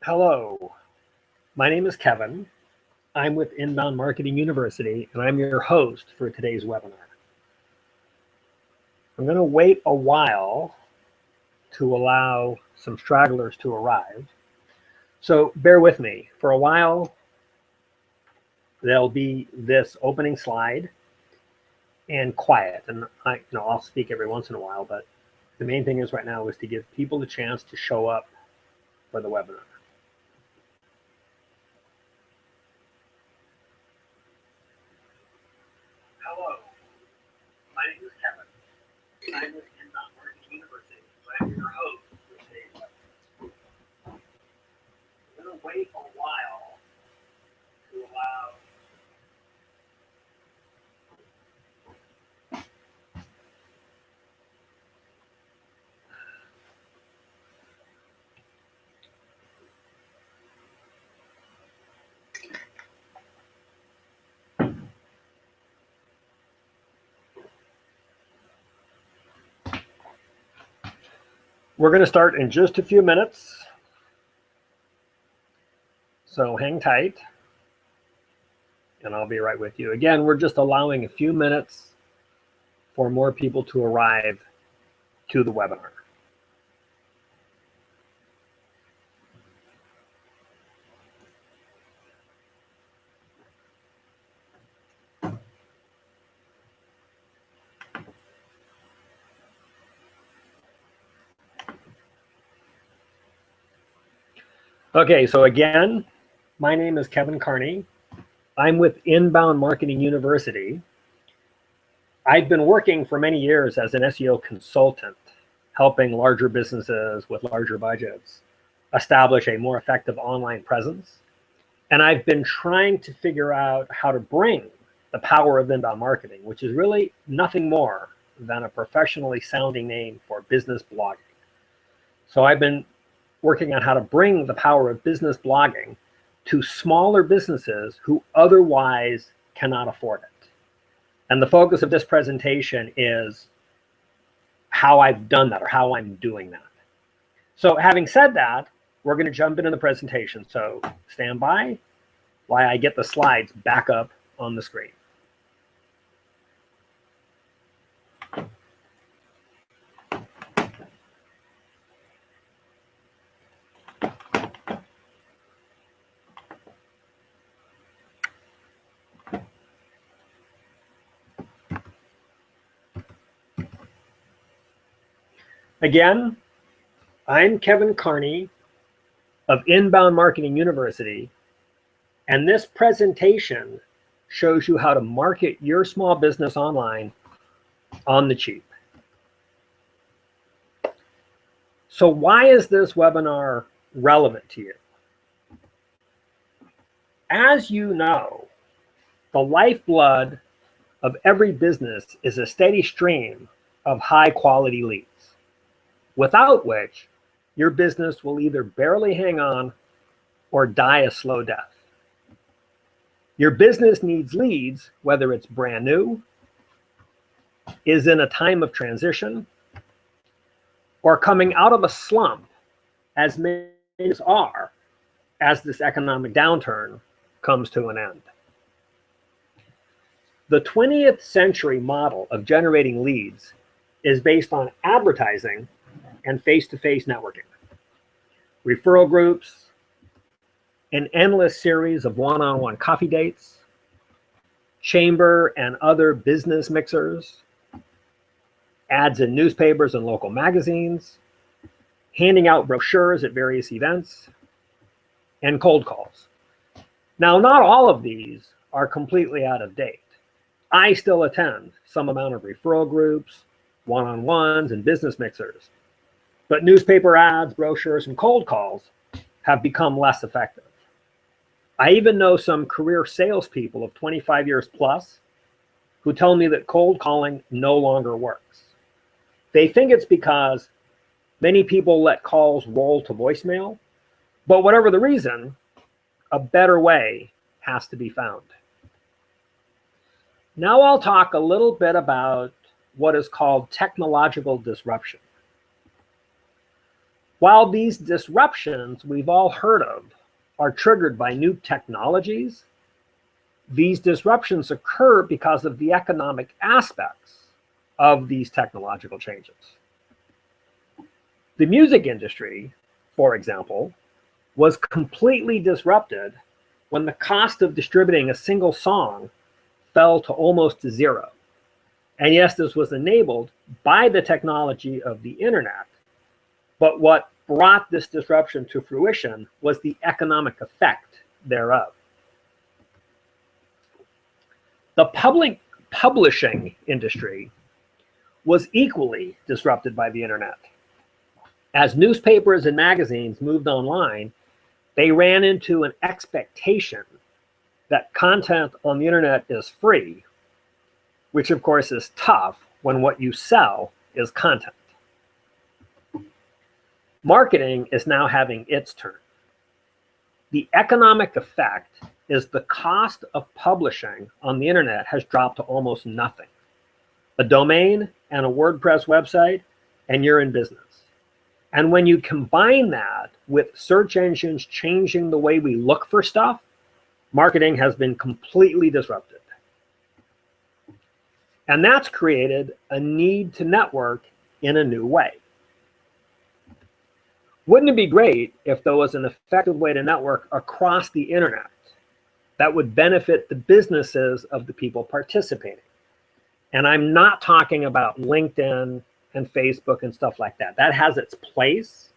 Hello, my name is Kevin. I'm with Inbound Marketing University, and I'm your host for today's webinar. I'm going to wait a while to allow some stragglers to arrive. So bear with me. For a while, there'll be this opening slide and quiet. And I'll speak every once in a while, but the main thing is right now is to give people the chance to show up for the webinar. Hello, my name is Kevin. I'm with Inbound Marketing University. I'm your host for today's webinar. I'm going to wait a while to allow We're going to start in just a few minutes, so hang tight, and I'll be right with you. Again, we're just allowing a few minutes for more people to arrive to the webinar. Okay, so again, my name is Kevin Carney. I'm with Inbound Marketing University. I've been working for many years as an SEO consultant, helping larger businesses with larger budgets establish a more effective online presence. And I've been trying to figure out how to bring the power of inbound marketing, which is really nothing more than a professionally sounding name for business blogging. So I've been working on how to bring the power of business blogging to smaller businesses who otherwise cannot afford it. And the focus of this presentation is how I've done that, or how I'm doing that. So having said that, we're going to jump into the presentation. So stand by while I get the slides back up on the screen. Again, I'm Kevin Carney of Inbound Marketing University, and this presentation shows you how to market your small business online on the cheap. So why is this webinar relevant to you? As you know, the lifeblood of every business is a steady stream of high quality leads, without which your business will either barely hang on or die a slow death. Your business needs leads, whether it's brand new, is in a time of transition, or coming out of a slump, as many are, as this economic downturn comes to an end. The 20th century model of generating leads is based on advertising and face-to-face networking, referral groups, an endless series of one-on-one coffee dates, chamber and other business mixers, ads in newspapers and local magazines, handing out brochures at various events, and cold calls. Now, not all of these are completely out of date. I still attend some amount of referral groups, one-on-ones, and business mixers, but newspaper ads, brochures, and cold calls have become less effective. I even know some career salespeople of 25 years plus who tell me that cold calling no longer works. They think it's because many people let calls roll to voicemail, but whatever the reason, a better way has to be found. Now I'll talk a little bit about what is called technological disruption. While these disruptions we've all heard of are triggered by new technologies, these disruptions occur because of the economic aspects of these technological changes. The music industry, for example, was completely disrupted when the cost of distributing a single song fell to almost zero. And yes, this was enabled by the technology of the internet, but what brought this disruption to fruition was the economic effect thereof. The public publishing industry was equally disrupted by the internet. As newspapers and magazines moved online, they ran into an expectation that content on the internet is free, which of course is tough when what you sell is content. Marketing is now having its turn. The economic effect is the cost of publishing on the internet has dropped to almost nothing. A domain and a WordPress website, and you're in business. And when you combine that with search engines changing the way we look for stuff, marketing has been completely disrupted. And that's created a need to network in a new way. Wouldn't it be great if there was an effective way to network across the internet that would benefit the businesses of the people participating? And I'm not talking about LinkedIn and Facebook and stuff like that. That has its place.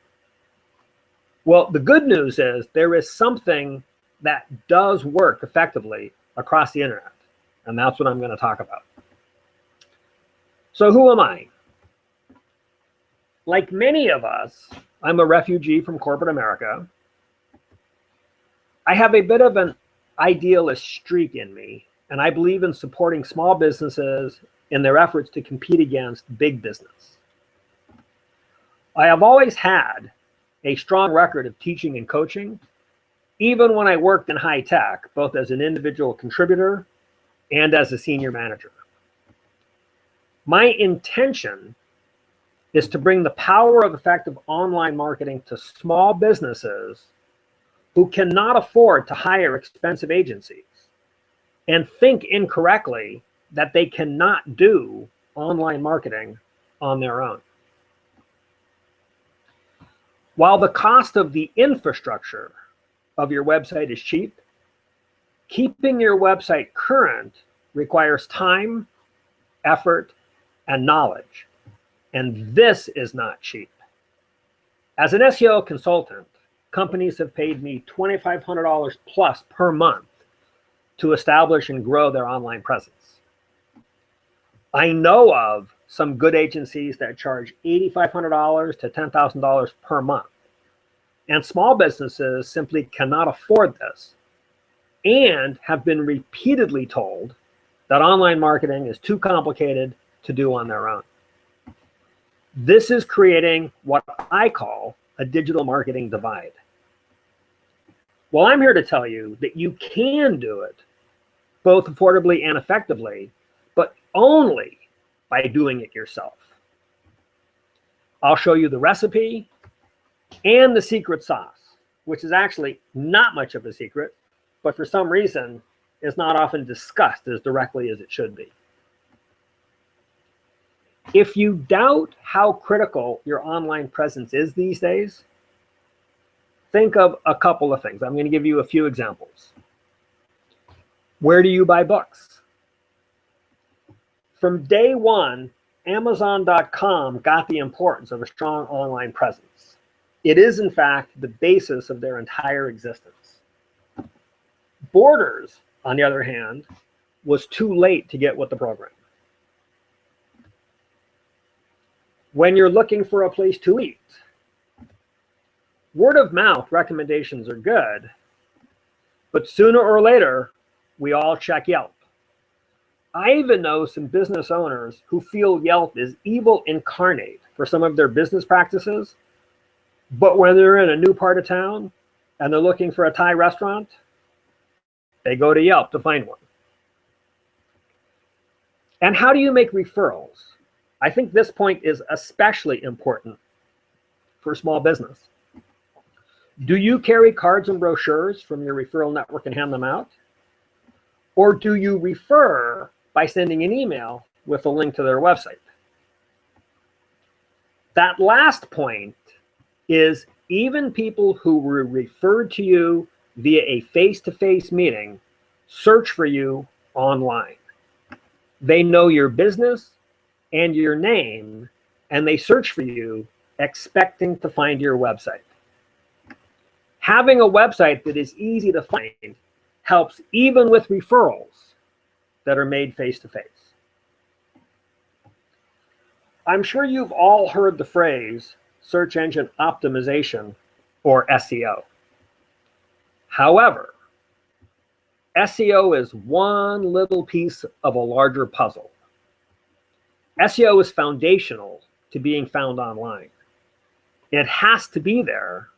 Well, the good news is there is something that does work effectively across the internet. And that's what I'm going to talk about. So who am I? Like many of us, I'm a refugee from corporate America. I have a bit of an idealist streak in me, and I believe in supporting small businesses in their efforts to compete against big business. I have always had a strong record of teaching and coaching, even when I worked in high tech, both as an individual contributor and as a senior manager. My intention is to bring the power of effective online marketing to small businesses who cannot afford to hire expensive agencies and think incorrectly that they cannot do online marketing on their own. While the cost of the infrastructure of your website is cheap, keeping your website current requires time, effort, and knowledge. And this is not cheap. As an SEO consultant, companies have paid me $2,500 plus per month to establish and grow their online presence. I know of some good agencies that charge $8,500 to $10,000 per month. And small businesses simply cannot afford this and have been repeatedly told that online marketing is too complicated to do on their own. This is creating what I call a digital marketing divide. Well, I'm here to tell you that you can do it both affordably and effectively, but only by doing it yourself. I'll show you the recipe and the secret sauce, which is actually not much of a secret, but for some reason is not often discussed as directly as it should be. If you doubt how critical your online presence is these days, think of a couple of things. I'm going to give you a few examples. Where do you buy books? From day one, Amazon.com got the importance of a strong online presence. It is, in fact, the basis of their entire existence. Borders, on the other hand, was too late to get with the program. When you're looking for a place to eat, word of mouth recommendations are good, but sooner or later, we all check Yelp. I even know some business owners who feel Yelp is evil incarnate for some of their business practices, but when they're in a new part of town and they're looking for a Thai restaurant, they go to Yelp to find one. And how do you make referrals? I think this point is especially important for small business. Do you carry cards and brochures from your referral network and hand them out? Or do you refer by sending an email with a link to their website? That last point is even people who were referred to you via a face-to-face meeting search for you online. They know your business and your name, and they search for you expecting to find your website. Having a website that is easy to find helps even with referrals that are made face-to-face. I'm sure you've all heard the phrase search engine optimization, or SEO. However, SEO is one little piece of a larger puzzle. SEO is foundational to being found online. It has to be there,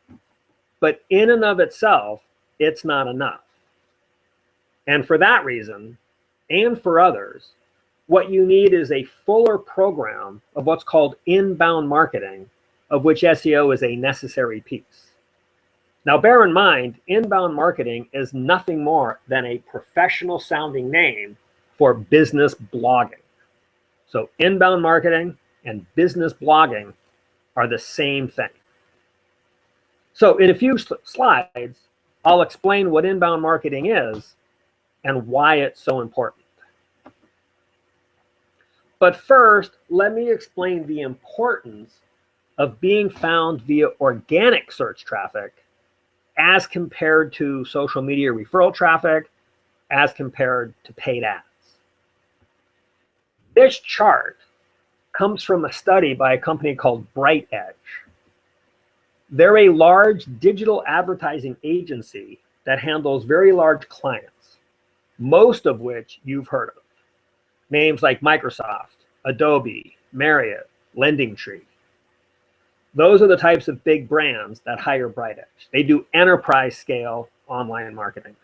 but in and of itself, it's not enough. And for that reason, and for others, what you need is a fuller program of what's called inbound marketing, of which SEO is a necessary piece. Now, bear in mind, inbound marketing is nothing more than a professional sounding name for business blogging. So inbound marketing and business blogging are the same thing. So in a few slides, I'll explain what inbound marketing is and why it's so important. But first, let me explain the importance of being found via organic search traffic as compared to social media referral traffic, as compared to paid ads. This chart comes from a study by a company called BrightEdge. They're a large digital advertising agency that handles very large clients, most of which you've heard of. Names like Microsoft, Adobe, Marriott, LendingTree. Those are the types of big brands that hire BrightEdge. They do enterprise scale online marketing.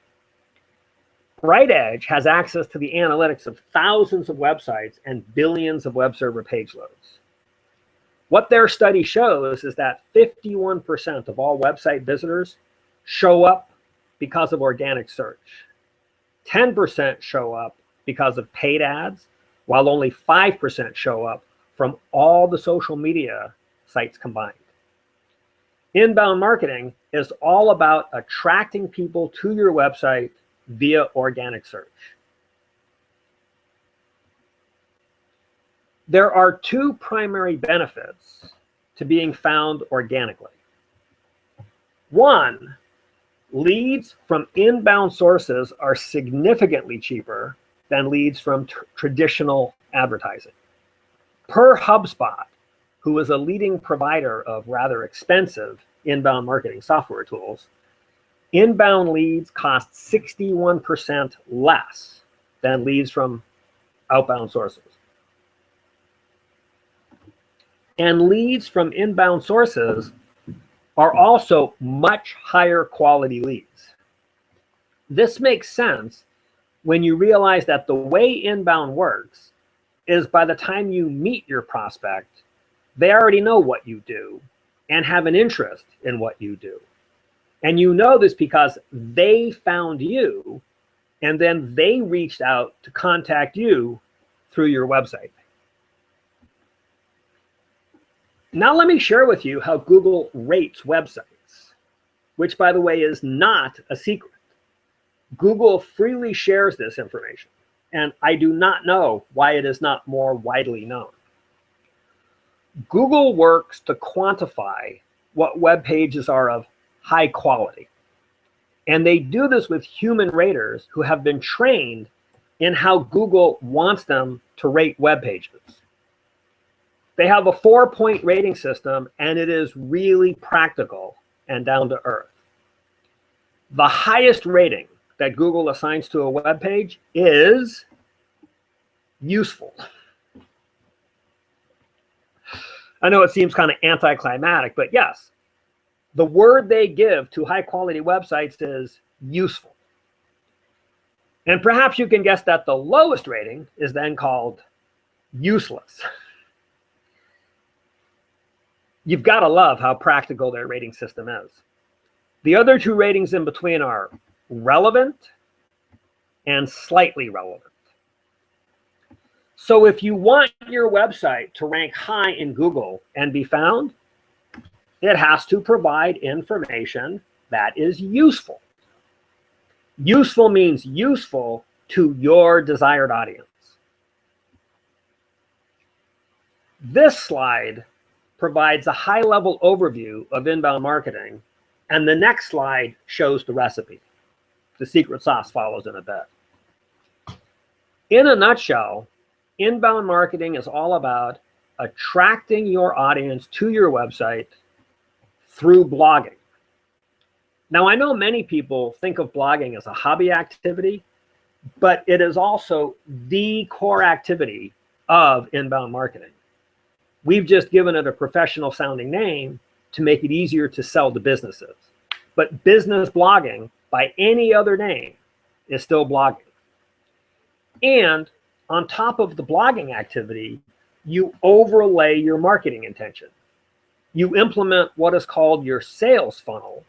BrightEdge has access to the analytics of thousands of websites and billions of web server page loads. What their study shows is that 51% of all website visitors show up because of organic search. 10% show up because of paid ads, while only 5% show up from all the social media sites combined. Inbound marketing is all about attracting people to your website via organic search. There are two primary benefits to being found organically. One, leads from inbound sources are significantly cheaper than leads from traditional advertising. Per HubSpot, who is a leading provider of rather expensive inbound marketing software tools, inbound leads cost 61% less than leads from outbound sources. And leads from inbound sources are also much higher quality leads. This makes sense when you realize that the way inbound works is by the time you meet your prospect, they already know what you do and have an interest in what you do. And you know this because they found you and then they reached out to contact you through your website. Now let me share with you how Google rates websites, which by the way is not a secret. Google freely shares this information, and I do not know why it is not more widely known. Google works to quantify what web pages are of high quality. And they do this with human raters who have been trained in how Google wants them to rate web pages. They have a 4-point rating system, and it is really practical and down to earth. The highest rating that Google assigns to a web page is useful. I know it seems kind of anticlimactic, but yes, the word they give to high quality websites is useful. And perhaps you can guess that the lowest rating is then called useless. You've got to love how practical their rating system is. The other two ratings in between are relevant and slightly relevant. So if you want your website to rank high in Google and be found, it has to provide information that is useful. Useful means useful to your desired audience. This slide provides a high-level overview of inbound marketing, and the next slide shows the recipe. The secret sauce follows in a bit. In a nutshell, inbound marketing is all about attracting your audience to your website through blogging. Now, I know many people think of blogging as a hobby activity, but it is also the core activity of inbound marketing. We've just given it a professional sounding name to make it easier to sell to businesses. But business blogging, by any other name, is still blogging. And on top of the blogging activity, you overlay your marketing intention. You implement what is called your sales funnel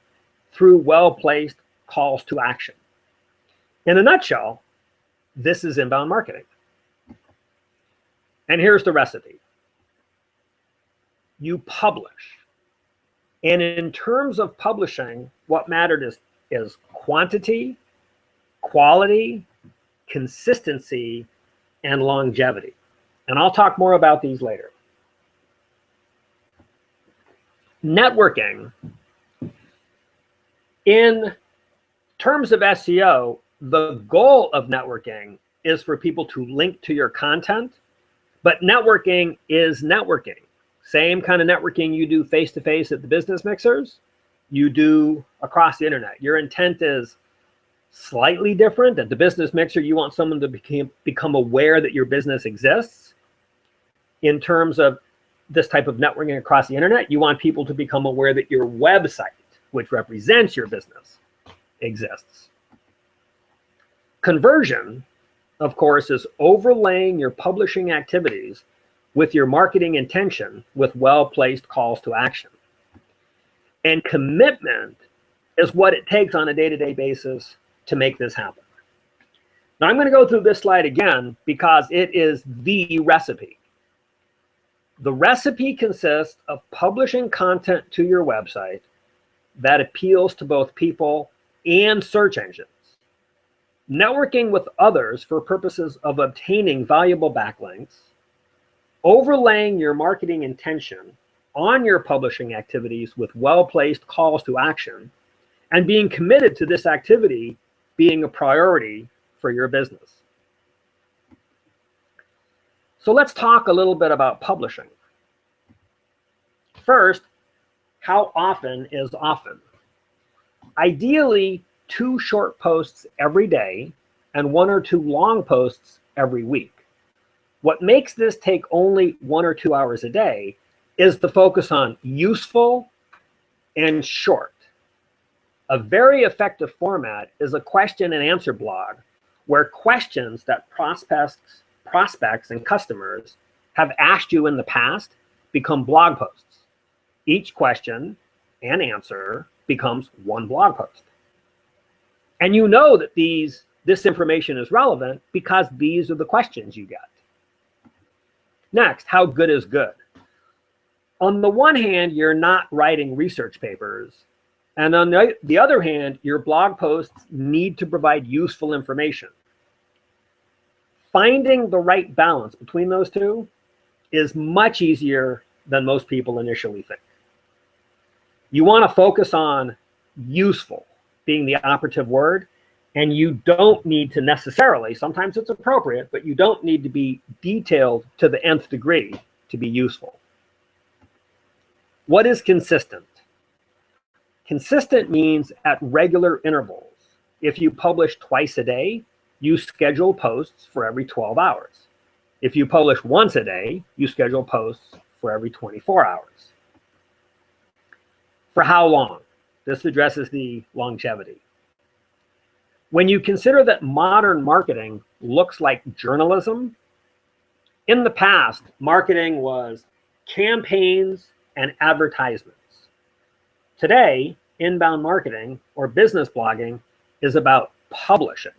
through well-placed calls to action. In a nutshell, this is inbound marketing. And here's the recipe. You publish. And in terms of publishing, what mattered is quantity, quality, consistency, and longevity. And I'll talk more about these later. Networking. In terms of SEO, the goal of networking is for people to link to your content, but networking is networking. Same kind of networking you do face-to-face at the business mixers, you do across the internet. Your intent is slightly different. At the business mixer, you want someone to become aware that your business exists. In terms of this type of networking across the internet, you want people to become aware that your website, which represents your business, exists. Conversion, of course, is overlaying your publishing activities with your marketing intention with well-placed calls to action. And commitment is what it takes on a day-to-day basis to make this happen. Now I'm going to go through this slide again because it is the recipe. The recipe consists of publishing content to your website that appeals to both people and search engines, networking with others for purposes of obtaining valuable backlinks, overlaying your marketing intention on your publishing activities with well-placed calls to action, and being committed to this activity being a priority for your business. So let's talk a little bit about publishing. First, how often is often? Ideally, 2 short posts every day and 1 or 2 long posts every week. What makes this take only 1 or 2 hours a day is the focus on useful and short. A very effective format is a question and answer blog where questions that prospects and customers have asked you in the past become blog posts. Each question and answer becomes 1 blog post. And you know that this information is relevant because these are the questions you get. Next, how good is good? On the one hand, you're not writing research papers. And on the other hand, your blog posts need to provide useful information. Finding the right balance between those two is much easier than most people initially think. You want to focus on useful being the operative word, and you don't need to necessarily, sometimes it's appropriate, but you don't need to be detailed to the nth degree to be useful. What is consistent? Consistent means at regular intervals. If you publish twice a day, you schedule posts for every 12 hours. If you publish once a day, you schedule posts for every 24 hours. For how long? This addresses the longevity. When you consider that modern marketing looks like journalism, in the past, marketing was campaigns and advertisements. Today, inbound marketing or business blogging is about publishing.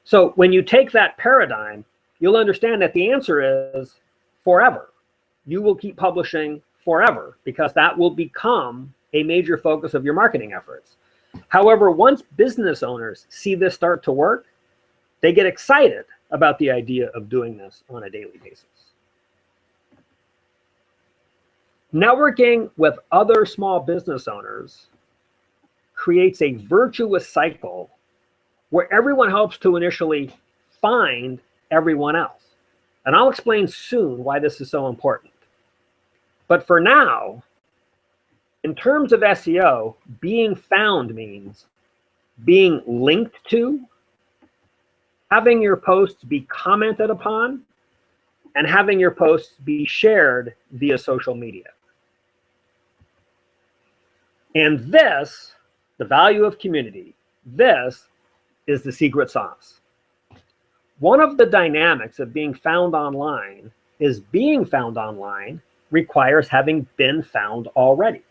So when you take that paradigm, you'll understand that the answer is forever. You will keep publishing forever because that will become a major focus of your marketing efforts. However, once business owners see this start to work, they get excited about the idea of doing this on a daily basis. Networking with other small business owners creates a virtuous cycle where everyone helps to initially find everyone else. And I'll explain soon why this is so important. But for now, in terms of SEO, being found means being linked to, having your posts be commented upon, and having your posts be shared via social media. And this, the value of community, this is the secret sauce. One of the dynamics of being found online is being found online requires having been found already.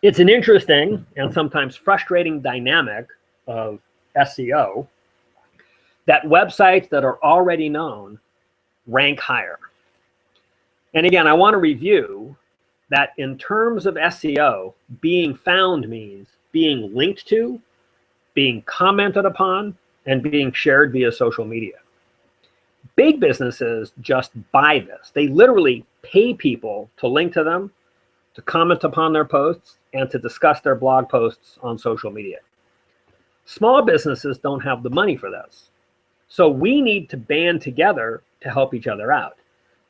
It's an interesting and sometimes frustrating dynamic of SEO that websites that are already known rank higher. And again, I want to review that in terms of SEO, being found means being linked to, being commented upon, and being shared via social media. Big businesses just buy this. They literally pay people to link to them, to comment upon their posts, and to discuss their blog posts on social media. Small businesses don't have the money for this. So we need to band together to help each other out.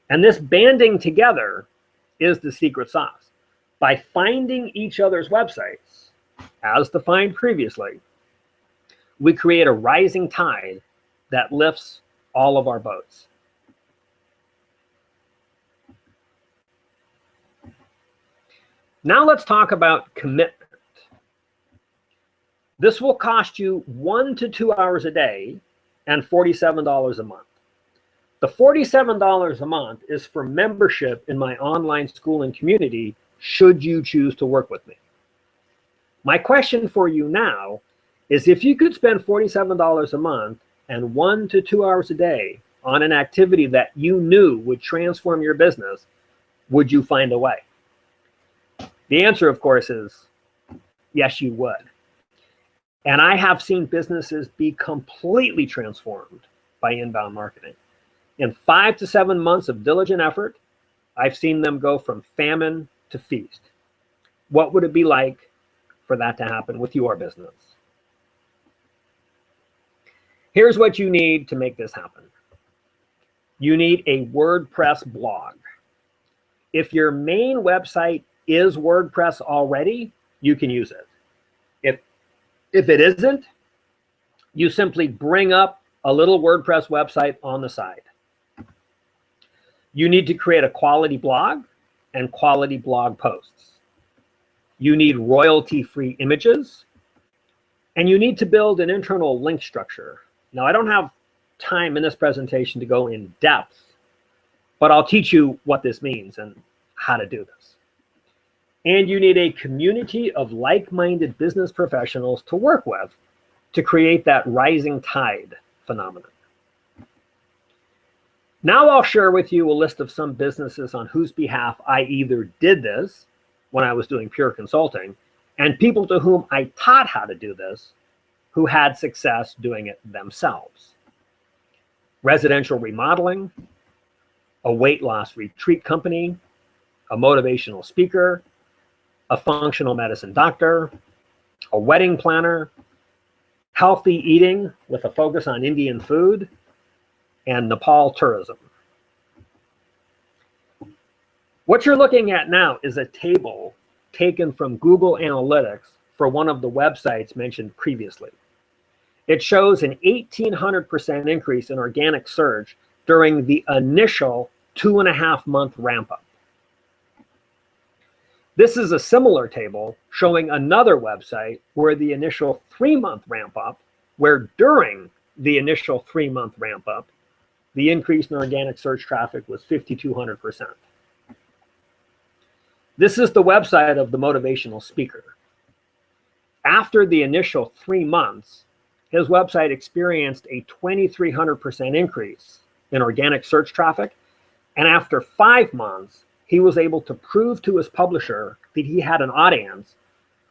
And this banding together is the secret sauce. By finding each other's websites, as defined previously, we create a rising tide that lifts all of our boats. Now let's talk about commitment. This will cost you 1 to 2 hours a day and $47 a month. The $47 a month is for membership in my online school and community should you choose to work with me. My question for you now is if you could spend $47 a month and 1 to 2 hours a day on an activity that you knew would transform your business, would you find a way? The answer, of course, is yes, you would. And I have seen businesses be completely transformed by inbound marketing. In 5 to 7 months of diligent effort, I've seen them go from famine to feast. What would it be like for that to happen with your business? Here's what you need to make this happen. You need a WordPress blog. If your main website is WordPress already, you can use it. If it isn't, you simply bring up a little WordPress website on the side. You need to create a quality blog and quality blog posts. You need royalty-free images, and you need to build an internal link structure. Now, I don't have time in this presentation to go in depth, but I'll teach you what this means and how to do this. And you need a community of like-minded business professionals to work with to create that rising tide phenomenon. Now I'll share with you a list of some businesses on whose behalf I either did this when I was doing pure consulting and people to whom I taught how to do this who had success doing it themselves. Residential remodeling, a weight loss retreat company, a motivational speaker, a functional medicine doctor, a wedding planner, healthy eating with a focus on Indian food, and Nepal tourism. What you're looking at now is a table taken from Google Analytics for one of the websites mentioned previously. It shows an 1,800% increase in organic search during the initial 2.5-month ramp up. This is a similar table showing another website where the initial 3-month ramp up, where during the initial 3-month ramp up, the increase in organic search traffic was 5,200%. This is the website of the motivational speaker. After the initial 3 months, his website experienced a 2,300% increase in organic search traffic. And after 5 months, he was able to prove to his publisher that he had an audience,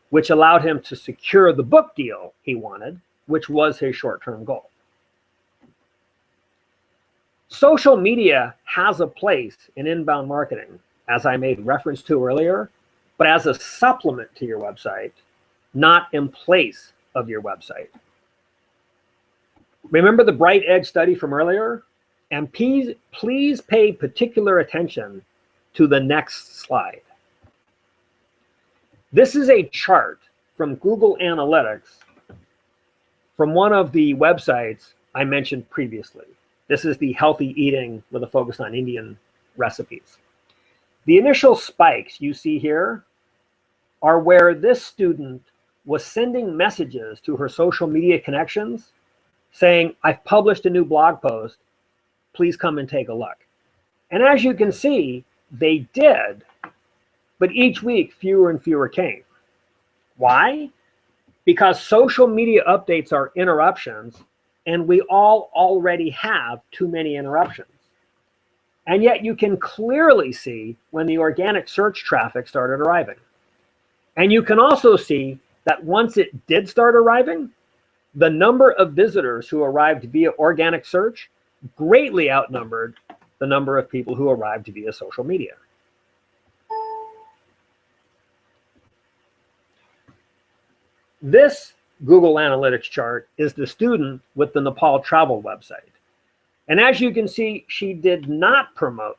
which allowed him to secure the book deal he wanted, which was his short-term goal. Social media has a place in inbound marketing, as I made reference to earlier, but as a supplement to your website, not in place of your website. Remember the Bright Edge study from earlier? And please pay particular attention to the next slide. This is a chart from Google Analytics from one of the websites I mentioned previously. This is the healthy eating with a focus on Indian recipes. The initial spikes you see here are where this student was sending messages to her social media connections saying, I've published a new blog post, please come and take a look. And as you can see, they did, but each week fewer and fewer came. Why? Because social media updates are interruptions, and we all already have too many interruptions. And yet you can clearly see when the organic search traffic started arriving. And you can also see that once it did start arriving, the number of visitors who arrived via organic search greatly outnumbered the number of people who arrived via social media. This Google Analytics chart is the student with the Nepal travel website. And as you can see, she did not promote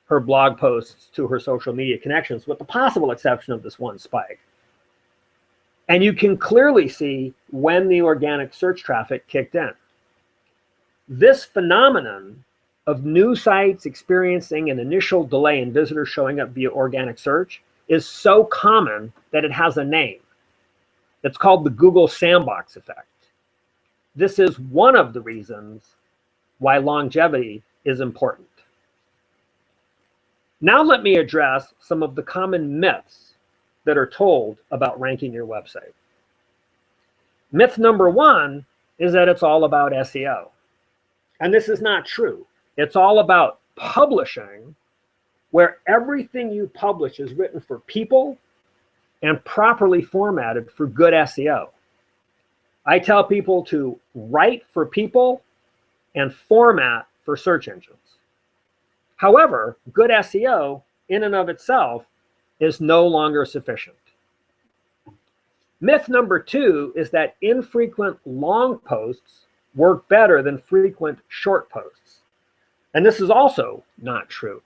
her blog posts to her social media connections, with the possible exception of this one spike. And you can clearly see when the organic search traffic kicked in. This phenomenon of new sites experiencing an initial delay in visitors showing up via organic search is so common that it has a name. It's called the Google Sandbox effect. This is one of the reasons why longevity is important. Now let me address some of the common myths that are told about ranking your website. Myth number one is that it's all about SEO. And this is not true. It's all about publishing, where everything you publish is written for people and properly formatted for good SEO. I tell people to write for people and format for search engines. However, good SEO in and of itself is no longer sufficient. Myth number two is that infrequent long posts work better than frequent short posts. And this is also not true.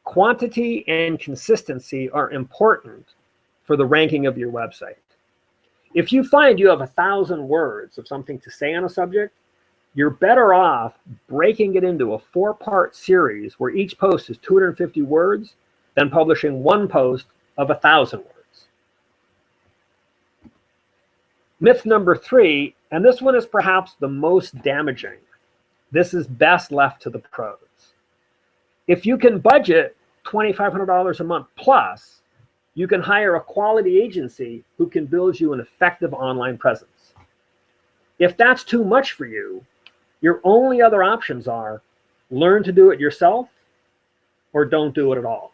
Quantity and consistency are important for the ranking of your website. If you find you have 1,000 words of something to say on a subject, you're better off breaking it into a 4-part series where each post is 250 words than publishing one post of 1,000 words. Myth number three, and this one is perhaps the most damaging. This is best left to the pros. If you can budget $2,500 a month plus, you can hire a quality agency who can build you an effective online presence. If that's too much for you, your only other options are learn to do it yourself or don't do it at all.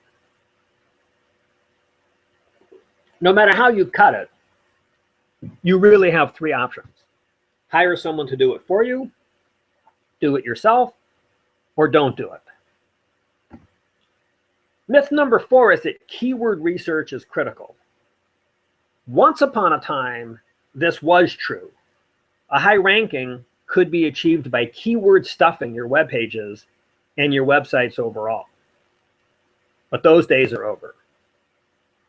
No matter how you cut it, you really have 3 options. Hire someone to do it for you, do it yourself, or don't do it. Myth number 4 is that keyword research is critical. Once upon a time, this was true. A high ranking could be achieved by keyword stuffing your web pages and your websites overall. But those days are over.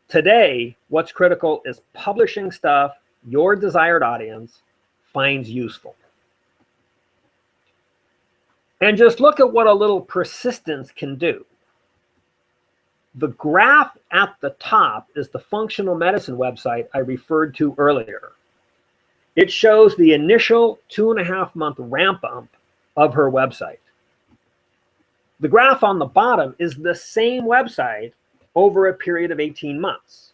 Today, what's critical is publishing stuff your desired audience finds useful. And just look at what a little persistence can do. The graph at the top is the functional medicine website I referred to earlier. It shows the initial 2.5-month ramp up of her website. The graph on the bottom is the same website over a period of 18 months.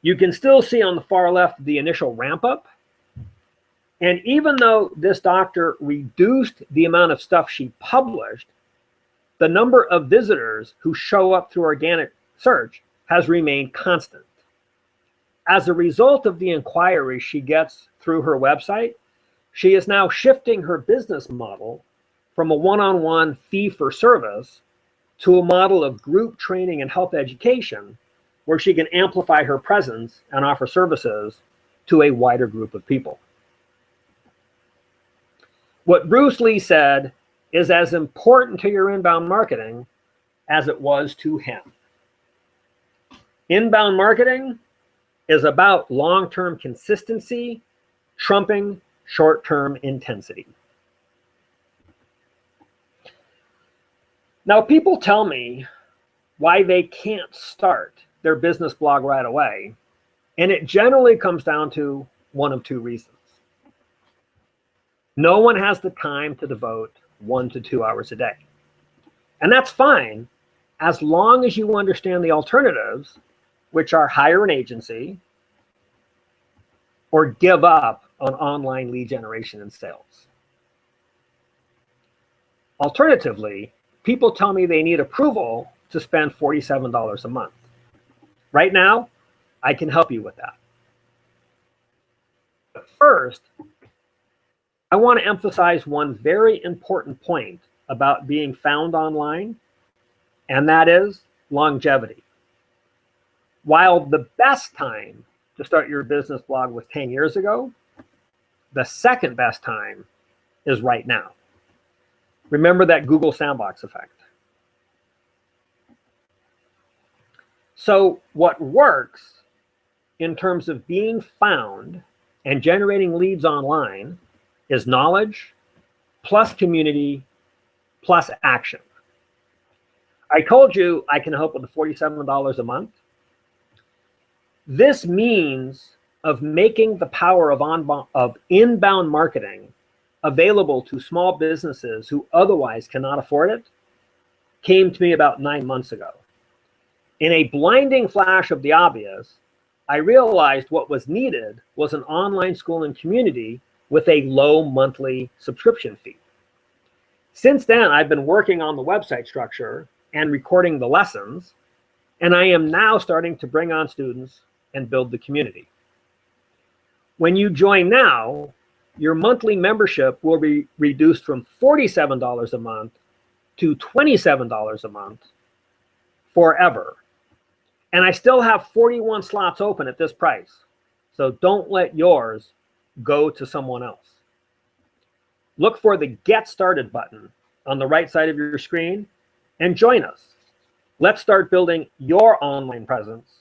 You can still see on the far left the initial ramp up. And even though this doctor reduced the amount of stuff she published, the number of visitors who show up through organic search has remained constant. As a result of the inquiries she gets through her website, she is now shifting her business model from a one-on-one fee-for-service to a model of group training and health education where she can amplify her presence and offer services to a wider group of people. What Bruce Lee said is as important to your inbound marketing as it was to him. Inbound marketing is about long-term consistency trumping short-term intensity. Now, people tell me why they can't start their business blog right away, and it generally comes down to one of two reasons. No one has the time to devote 1 to 2 hours a day. And that's fine as long as you understand the alternatives, which are hire an agency or give up on online lead generation and sales. Alternatively, people tell me they need approval to spend $47 a month. Right now, I can help you with that. But first, I want to emphasize one very important point about being found online, and that is longevity. While the best time to start your business blog was 10 years ago, the second best time is right now. Remember that Google sandbox effect. So what works in terms of being found and generating leads online is knowledge plus community plus action. I told you I can help with the $47 a month. This means of making the power of inbound marketing available to small businesses who otherwise cannot afford it came to me about 9 months ago. In a blinding flash of the obvious, I realized what was needed was an online school and community with a low monthly subscription fee. Since then, I've been working on the website structure and recording the lessons, and I am now starting to bring on students and build the community. When you join now, your monthly membership will be reduced from $47 a month to $27 a month forever. And I still have 41 slots open at this price. So don't let yours go to someone else. Look for the Get Started button on the right side of your screen and join us. Let's start building your online presence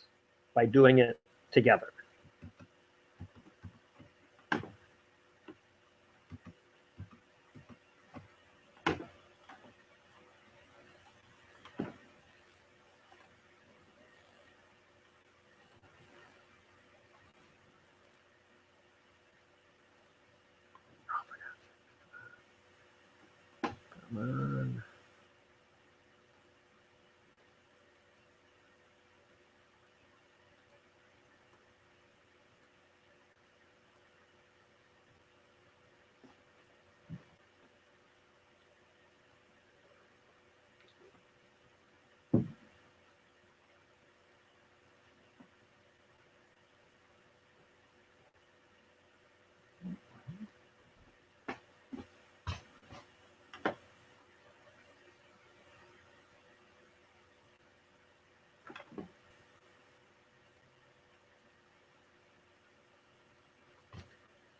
by doing it together. Come on.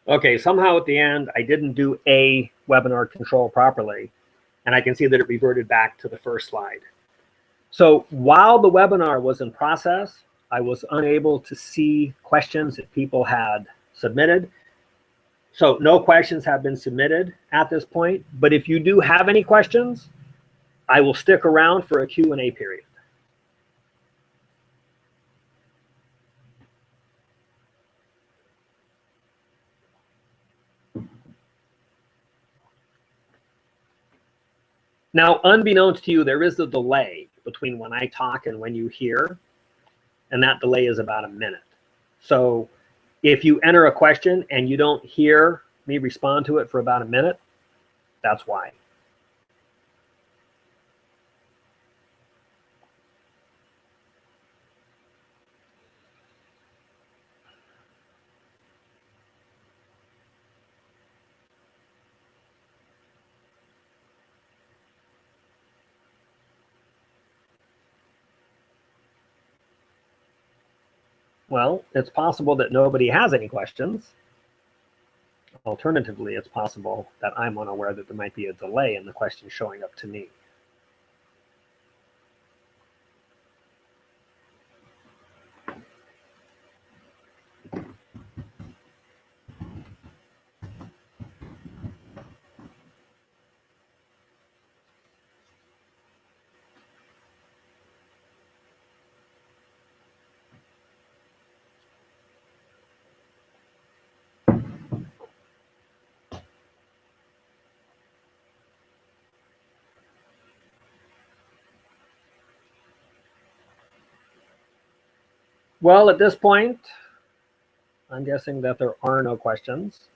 Okay, somehow at the end, I didn't do a webinar control properly, and I can see that it reverted back to the first slide. So while the webinar was in process, I was unable to see questions that people had submitted. So no questions have been submitted at this point, but if you do have any questions, I will stick around for a Q&A period. Now, unbeknownst to you, there is a delay between when I talk and when you hear, and that delay is about a minute. So if you enter a question and you don't hear me respond to it for about a minute, that's why. Well, it's possible that nobody has any questions. Alternatively, it's possible that I'm unaware that there might be a delay in the question showing up to me. Well, at this point, I'm guessing that there are no questions.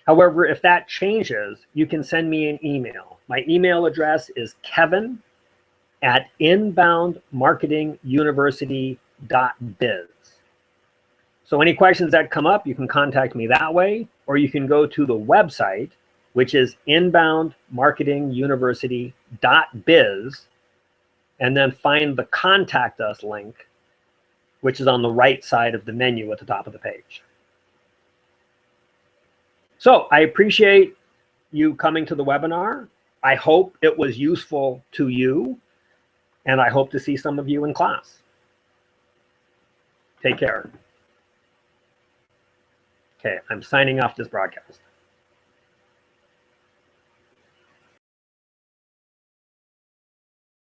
However, if that changes, you can send me an email. My email address is kevin@inboundmarketinguniversity.biz. So any questions that come up, you can contact me that way, or you can go to the website, which is inboundmarketinguniversity.biz, and then find the contact us link, which is on the right side of the menu at the top of the page. So I appreciate you coming to the webinar. I hope it was useful to you, and I hope to see some of you in class. Take care. Okay, I'm signing off this broadcast.